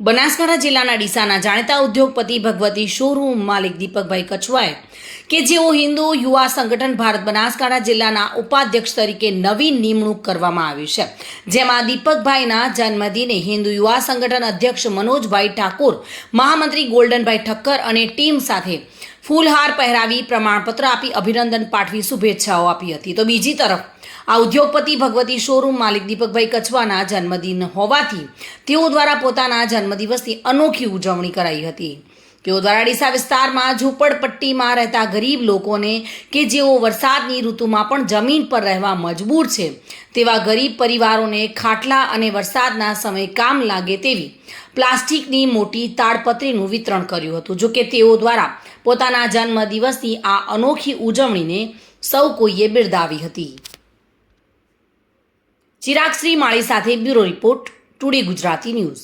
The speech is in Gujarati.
બનાસકાંઠા જિલ્લાના ડીસાના જાણીતા ઉદ્યોગપતિ ભગવતી શોરૂમ માલિક દીપકભાઈ કછવાએ કે જેઓ હિન્દુ યુવા સંગઠન ભારત બનાસકાંઠા જિલ્લાના ઉપાધ્યક્ષ તરીકે નવી નિમણૂક કરવામાં આવી છે, જેમાં દીપકભાઈના જન્મદિને હિન્દુ યુવા સંગઠન અધ્યક્ષ મનોજભાઈ ઠાકોર, મહામંત્રી ગોલ્ડનભાઈ ઠક્કર અને ટીમ સાથે ફૂલહાર પહેરાવી પ્રમાણપત્ર આપી અભિનંદન પાઠવી શુભેચ્છાઓ આપી હતી. તો બીજી તરફ આ ઉદ્યોગપતિ ભગવતી શોરૂમ માલિક દીપકભાઈ કછવાના જન્મદિન હોવાથી તેઓ દ્વારા પોતાના જન્મદિવસની અનોખી ઉજવણી કરાઈ હતી. તેઓ દ્વારા ડીસા વિસ્તારમાં ઝૂંપડપટ્ટીમાં રહેતા ગરીબ લોકોને કે જેઓ વરસાદની ઋતુમાં પણ જમીન પર રહેવા મજબૂર છે તેવા ગરીબ પરિવારોને ખાટલા અને વરસાદના સમયે કામ લાગે તેવી પ્લાસ્ટિકની મોટી તાડપત્રીનું વિતરણ કર્યું હતું. જોકે તેઓ દ્વારા પોતાના જન્મદિવસની આ અનોખી ઉજવણીને સૌ કોઈએ બિરદાવી હતી. ચિરાગ શ્રી માળી સાથે bureau report, today Gujarati news.